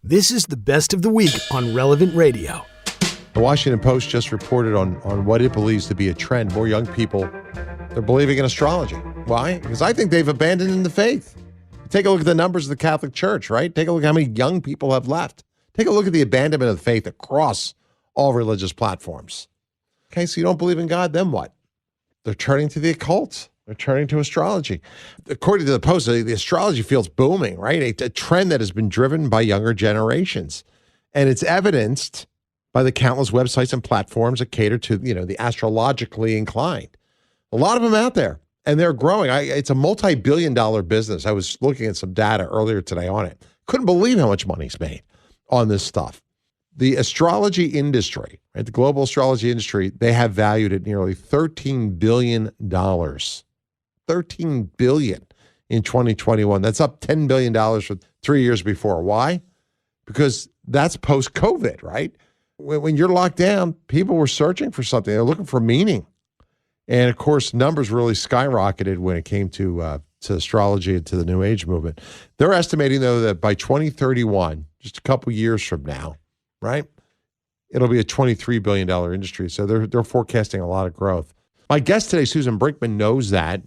This is the best of the week on Relevant Radio. The Washington Post just reported on what it believes to be a trend. More young people, they're believing in astrology. Why? Because I think they've abandoned the faith. Take a look at the numbers of the Catholic Church, right? Take a look at how many young people have left. Take a look at the abandonment of the faith across all religious platforms. Okay, so you don't believe in God, then what? They're turning to the occult. They're turning to astrology. According to the Post, the astrology field's booming, right? A trend that has been driven by younger generations. And it's evidenced by the countless websites and platforms that cater to, the astrologically inclined. A lot of them out there, and they're growing. It's a multi-billion-dollar business. I was looking at some data earlier today on it. Couldn't believe how much money's made on this stuff. The astrology industry, right, the global astrology industry, they have valued at nearly $13 billion. $13 billion in 2021. That's up $10 billion from 3 years before. Why? Because that's post-COVID, right? When you're locked down, people were searching for something. They're looking for meaning. And, of course, numbers really skyrocketed when it came to astrology and to the New Age movement. They're estimating, though, that by 2031, just a couple years from now, right, it'll be a $23 billion industry. So they're forecasting a lot of growth. My guest today, Susan Brinkmann, knows that.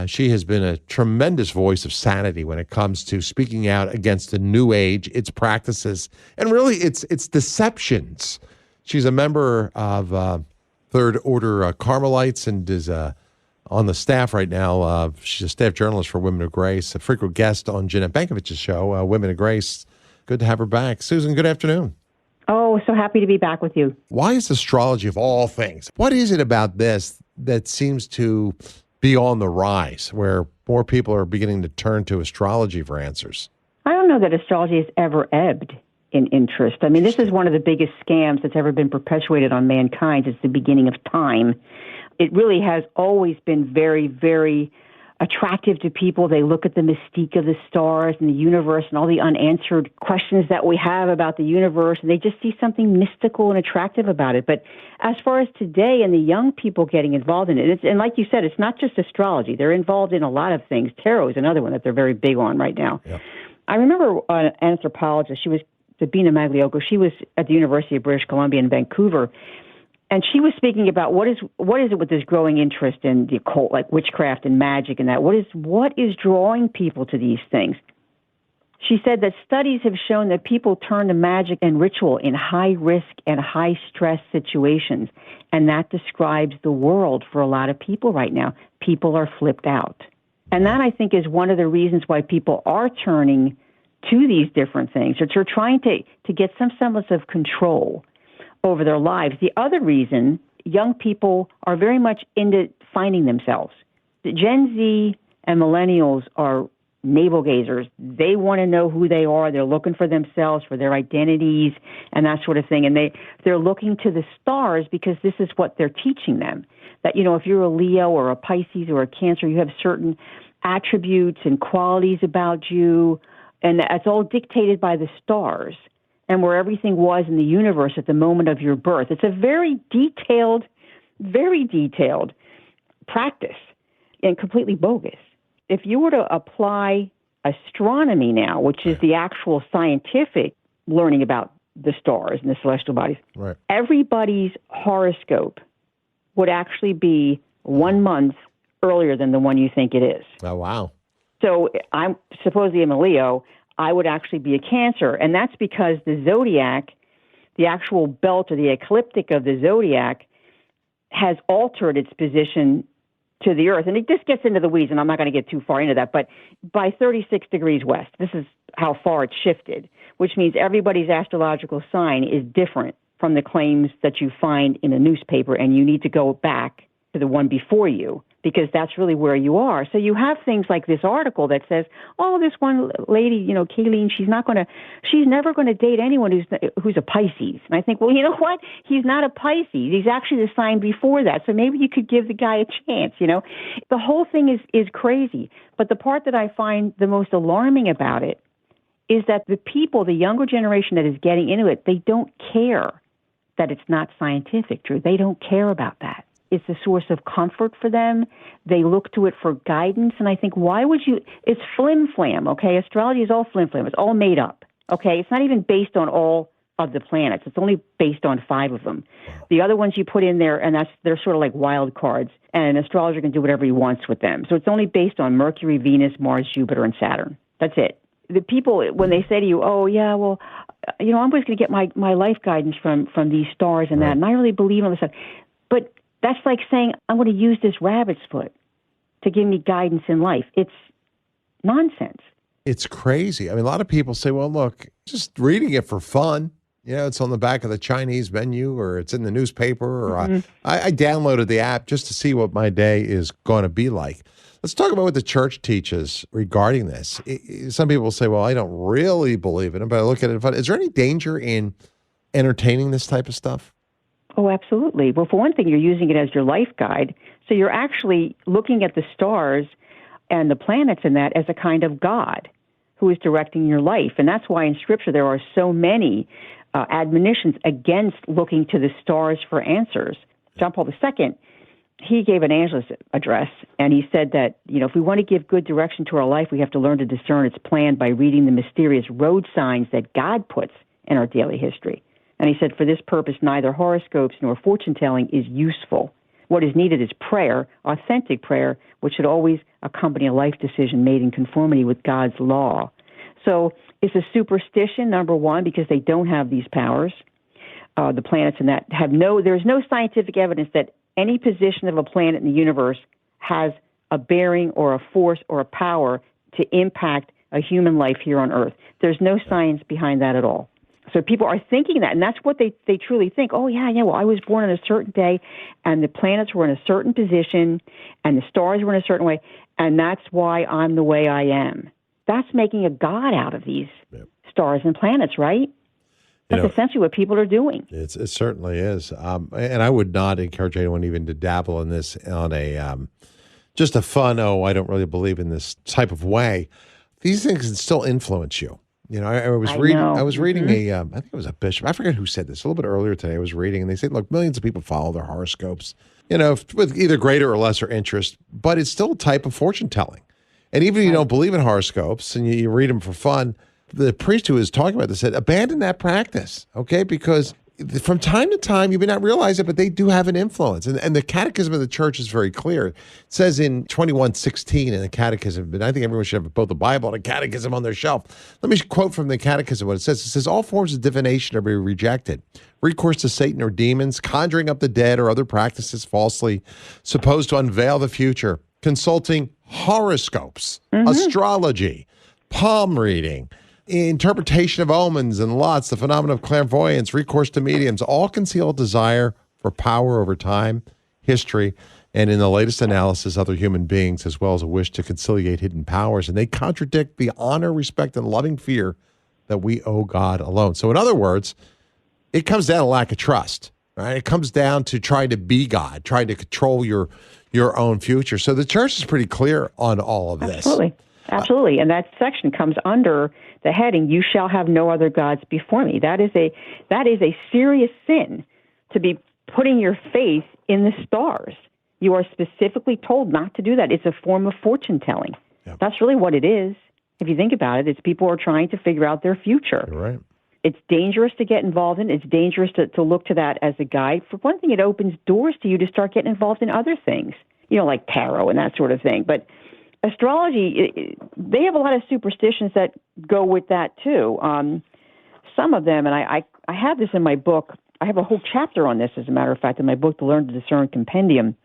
She has been a tremendous voice of sanity when it comes to speaking out against the New Age, its practices, and really its deceptions. She's a member of Third Order Carmelites and is on the staff right now. She's a staff journalist for Women of Grace, a frequent guest on Jeanette Bankovich's show, Women of Grace. Good to have her back. Susan, good afternoon. Oh, so happy to be back with you. Why is astrology, of all things, what is it about this that seems to be on the rise, where more people are beginning to turn to astrology for answers? I don't know that astrology has ever ebbed in interest. I mean, this is one of the biggest scams that's ever been perpetuated on mankind since the beginning of time. It really has always been very, very attractive to people. They look at the mystique of the stars and the universe and all the unanswered questions that we have about the universe, and they just see something mystical and attractive about it. But as far as today and the young people getting involved in it, and like you said, it's not just astrology. They're involved in a lot of things. Tarot is another one that they're very big on right now. Yep. I remember an anthropologist, she was Sabina Magliocco. She was at the University of British Columbia in Vancouver, and she was speaking about what is it with this growing interest in the occult, like witchcraft and magic and that. What is drawing people to these things? She said that studies have shown that people turn to magic and ritual in high-risk and high-stress situations, and that describes the world for a lot of people right now. People are flipped out. And that, I think, is one of the reasons why people are turning to these different things. They're trying to get some semblance of control over their lives. The other reason, young people are very much into finding themselves. The Gen Z and millennials are navel gazers. They want to know who they are. They're looking for themselves, for their identities, and that sort of thing. And they're looking to the stars because this is what they're teaching them. That, if you're a Leo or a Pisces or a Cancer, you have certain attributes and qualities about you, and that's all dictated by the stars and where everything was in the universe at the moment of your birth. It's a very detailed practice and completely bogus. If you were to apply astronomy now, which is the actual scientific learning about the stars and the celestial bodies, right, everybody's horoscope would actually be 1 month earlier than the one you think it is. Oh, wow. So I'm supposedly a Leo. I would actually be a Cancer, and that's because the zodiac, the actual belt or the ecliptic of the zodiac, has altered its position to the Earth. And it just gets into the weeds, and I'm not going to get too far into that, but by 36 degrees west. This is how far it's shifted, which means everybody's astrological sign is different from the claims that you find in a newspaper, and you need to go back to the one before you, because that's really where you are. So you have things like this article that says, oh, this one lady, Kayleen, she's never going to date anyone who's a Pisces. And I think, well, you know what? He's not a Pisces. He's actually the sign before that. So maybe you could give the guy a chance, The whole thing is crazy. But the part that I find the most alarming about it is that the people, the younger generation that is getting into it, they don't care that it's not scientific, Drew. They don't care about that. It's a source of comfort for them. They look to it for guidance. And I think, why would you? It's flim-flam, okay? Astrology is all flim-flam. It's all made up. Okay, it's not even based on all of the planets. It's only based on 5 of them. The other ones you put in there, and they're sort of like wild cards, and an astrologer can do whatever he wants with them. So it's only based on Mercury, Venus, Mars, Jupiter, and Saturn. That's it. The people, when they say to you, oh, yeah, well, I'm just going to get my life guidance from these stars and that, and I really believe in all this stuff. But that's like saying, I'm going to use this rabbit's foot to give me guidance in life. It's nonsense. It's crazy. I mean, a lot of people say, well, look, just reading it for fun. It's on the back of the Chinese menu, or it's in the newspaper, or I downloaded the app just to see what my day is going to be like. Let's talk about what the church teaches regarding this. Some people say, well, I don't really believe in it, but I look at it. Is there any danger in entertaining this type of stuff? Oh, absolutely. Well, for one thing, you're using it as your life guide. So you're actually looking at the stars and the planets in that as a kind of God who is directing your life. And that's why in Scripture there are so many admonitions against looking to the stars for answers. John Paul II, he gave an Angelus address, and he said that, if we want to give good direction to our life, we have to learn to discern its plan by reading the mysterious road signs that God puts in our daily history. And he said, for this purpose, neither horoscopes nor fortune-telling is useful. What is needed is prayer, authentic prayer, which should always accompany a life decision made in conformity with God's law. So it's a superstition, number one, because they don't have these powers. The planets and that there's no scientific evidence that any position of a planet in the universe has a bearing or a force or a power to impact a human life here on Earth. There's no science behind that at all. So people are thinking that, and that's what they truly think. Oh, yeah, well, I was born on a certain day, and the planets were in a certain position, and the stars were in a certain way, and that's why I'm the way I am. That's making a god out of these stars and planets, right? That's essentially what people are doing. It certainly is. And I would not encourage anyone even to dabble in this on just a fun, I don't really believe in this type of way. These things can still influence you. I was reading I think it was a bishop. I forget who said this a little bit earlier today. I was reading, and they said, look, millions of people follow their horoscopes, with either greater or lesser interest, but it's still a type of fortune telling. And even if you don't believe in horoscopes and you read them for fun, the priest who was talking about this said, abandon that practice, okay? Because from time to time, you may not realize it, but they do have an influence. And the Catechism of the Church is very clear. It says in 21:16 in the Catechism, but I think everyone should have both the Bible and a Catechism on their shelf. Let me quote from the Catechism what it says. It says, all forms of divination are to be rejected. Recourse to Satan or demons, conjuring up the dead, or other practices falsely supposed to unveil the future, consulting horoscopes, astrology, palm reading, interpretation of omens and lots, the phenomenon of clairvoyance, recourse to mediums, all conceal a desire for power over time, history, and in the latest analysis, other human beings, as well as a wish to conciliate hidden powers. And they contradict the honor, respect, and loving fear that we owe God alone. So in other words, it comes down to lack of trust, right? It comes down to trying to be God, trying to control your own future. So the church is pretty clear on all of this. Absolutely. And that section comes under the heading, you shall have no other gods before me. That is a serious sin to be putting your faith in the stars. You are specifically told not to do that. It's a form of fortune telling. Yep. That's really what it is. If you think about it, it's people are trying to figure out their future. You're right. It's dangerous to get involved in. It's dangerous to look to that as a guide. For one thing, it opens doors to you to start getting involved in other things, like tarot and that sort of thing. But astrology, they have a lot of superstitions that go with that too. Some of them, and I have this in my book. I have a whole chapter on this, as a matter of fact, in my book, The Learn to Discern Compendium.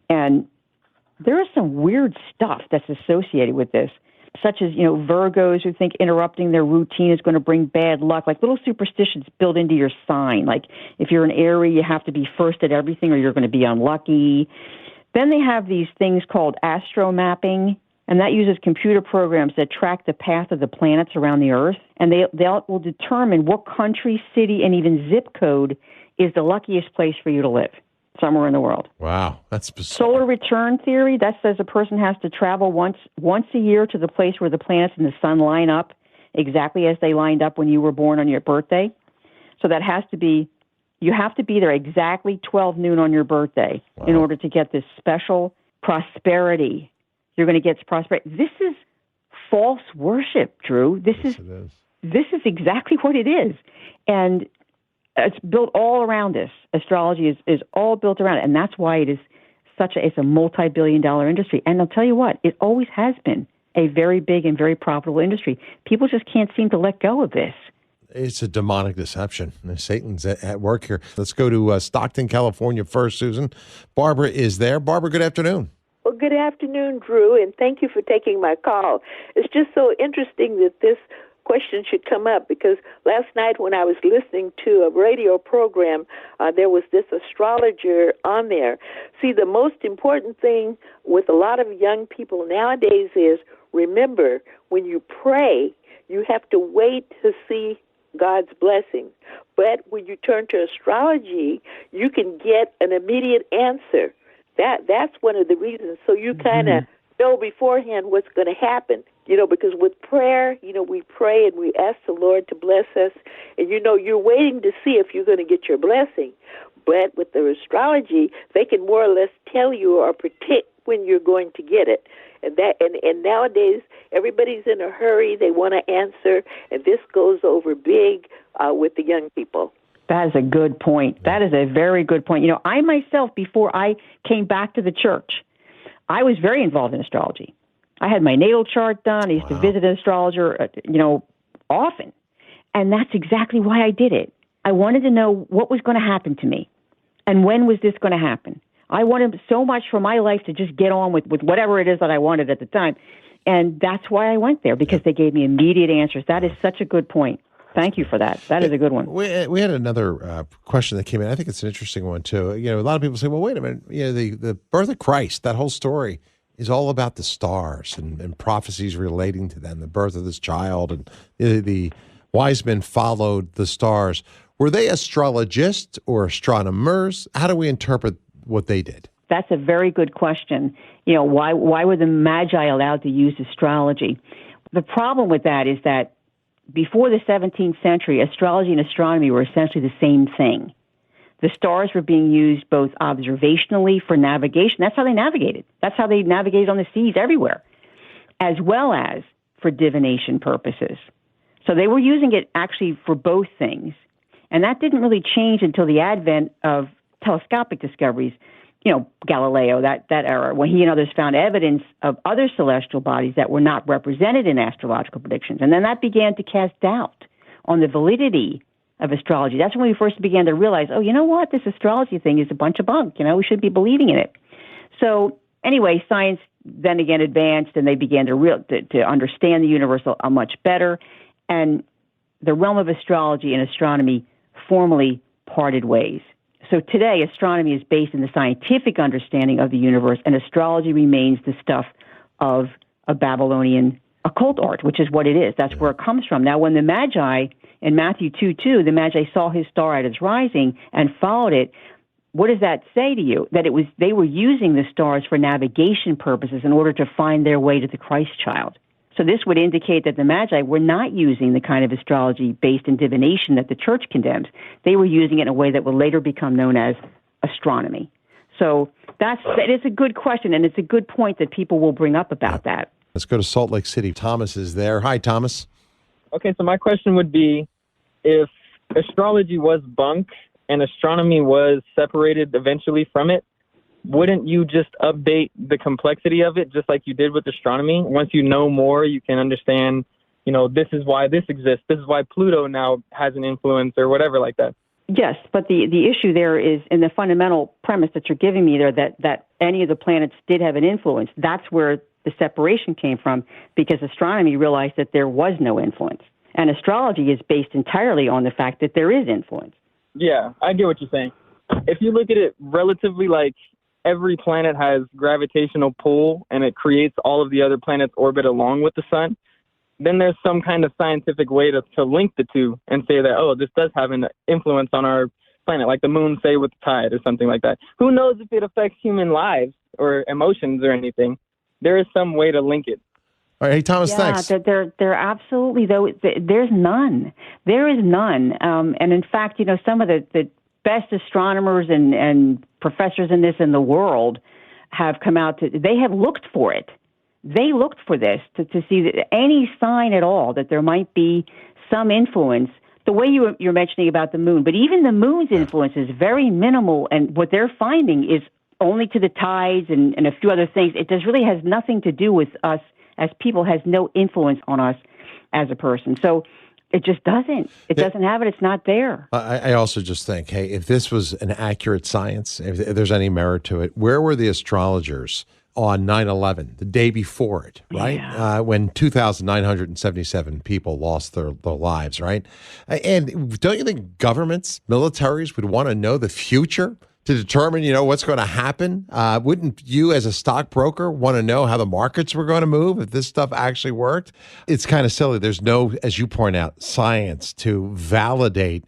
And there is some weird stuff that's associated with this, such as, Virgos who think interrupting their routine is going to bring bad luck, like little superstitions built into your sign. Like if you're an Aries, you have to be first at everything or you're going to be unlucky. Then they have these things called astro mapping, and that uses computer programs that track the path of the planets around the Earth, and they will determine what country, city, and even zip code is the luckiest place for you to live somewhere in the world. Wow, that's bizarre. Solar return theory, that says a person has to travel once a year to the place where the planets and the sun line up exactly as they lined up when you were born on your birthday. So that has to be, you have to be there exactly 12 noon on your birthday in order to get this special prosperity. You're going to get prosperity. This is false worship, Drew. This is this is exactly what it is. And it's built all around this. Astrology is all built around it. And that's why it is it's a multi-billion-dollar industry. And I'll tell you what, it always has been a very big and very profitable industry. People just can't seem to let go of this. It's a demonic deception. Satan's at work here. Let's go to Stockton, California first, Susan. Barbara is there. Barbara, good afternoon. Well, good afternoon, Drew, and thank you for taking my call. It's just so interesting that this question should come up because last night when I was listening to a radio program, there was this astrologer on there. See, the most important thing with a lot of young people nowadays is, remember, when you pray, you have to wait to see God's blessing. But when you turn to astrology, you can get an immediate answer. That's one of the reasons. So you kind of know beforehand what's going to happen. Because with prayer, we pray and we ask the Lord to bless us. And, you're waiting to see if you're going to get your blessing. But with the astrology, they can more or less tell you or predict when you're going to get it. And nowadays, everybody's in a hurry. They want to answer. And this goes over big with the young people. That is a good point. That is a very good point. I myself, before I came back to the church, I was very involved in astrology. I had my natal chart done. I used to visit an astrologer, often. And that's exactly why I did it. I wanted to know what was going to happen to me and when was this going to happen. I wanted so much for my life to just get on with whatever it is that I wanted at the time. And that's why I went there, because they gave me immediate answers. That is such a good point. Thank you for that. That is a good one. We had another question that came in. I think it's an interesting one, too. A lot of people say, well, wait a minute. The birth of Christ, that whole story is all about the stars and prophecies relating to them, the birth of this child. And the wise men followed the stars. Were they astrologists or astronomers? How do we interpret what they did? That's a very good question. Why were the Magi allowed to use astrology? The problem with that is that before the 17th century, astrology and astronomy were essentially the same thing. The stars were being used both observationally for navigation. That's how they navigated. That's how they navigated on the seas everywhere, as well as for divination purposes. So they were using it actually for both things. And that didn't really change until the advent of telescopic discoveries, Galileo, that era, when he and others found evidence of other celestial bodies that were not represented in astrological predictions. And then that began to cast doubt on the validity of astrology. That's when we first began to realize, oh, you know what, this astrology thing is a bunch of bunk. We should be believing in it. So anyway, science then again advanced, and they began to understand the universe a much better. And the realm of astrology and astronomy formally parted ways. So today, astronomy is based in the scientific understanding of the universe, and astrology remains the stuff of a Babylonian occult art, which is what it is. That's where it comes from. Now, when the Magi, in Matthew 2:2, the Magi saw his star at its rising and followed it, what does that say to you? That they were using the stars for navigation purposes in order to find their way to the Christ child. So this would indicate that the Magi were not using the kind of astrology based in divination that the church condemns. They were using it in a way that would later become known as astronomy. So that is a good question, and it's a good point that people will bring up about that. Let's go to Salt Lake City. Thomas is there. Hi, Thomas. Okay, so my question would be, if astrology was bunk and astronomy was separated eventually from it, wouldn't you just update the complexity of it just like you did with astronomy? Once you know more, you can understand, this is why this exists. This is why Pluto now has an influence or whatever like that. Yes, but the issue there is in the fundamental premise that you're giving me there that any of the planets did have an influence. That's where the separation came from, because astronomy realized that there was no influence. And astrology is based entirely on the fact that there is influence. Yeah, I get what you're saying. If you look at it relatively, like every planet has gravitational pull and it creates all of the other planets orbit along with the sun, then there's some kind of scientific way to link the two and say that, oh, this does have an influence on our planet, like the moon, say, with the tide or something like that. Who knows if it affects human lives or emotions or anything? There is some way to link it. All right, hey, Thomas, thanks. There absolutely, though, there's none. There is none. And in fact, some of the best astronomers and professors in the world have come out they have looked for it. They looked for this to see that any sign at all that there might be some influence. The way you're mentioning about the moon, but even the moon's influence is very minimal, and what they're finding is only to the tides and a few other things. It really has nothing to do with us as people, has no influence on us as a person. So it just doesn't. It doesn't have it. It's not there. I also just think, hey, if this was an accurate science, if there's any merit to it, where were the astrologers on 9/11, the day before it, right? Yeah. When 2,977 people lost their lives, right? And don't you think governments, militaries would want to know the future to determine, what's going to happen? Wouldn't you as a stockbroker want to know how the markets were going to move if this stuff actually worked? It's kind of silly. There's no, as you point out, science to validate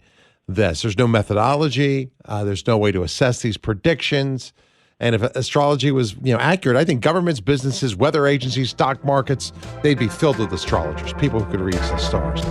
this. There's no methodology. There's no way to assess these predictions. And if astrology was, accurate, I think governments, businesses, weather agencies, stock markets, they'd be filled with astrologers, people who could read the stars.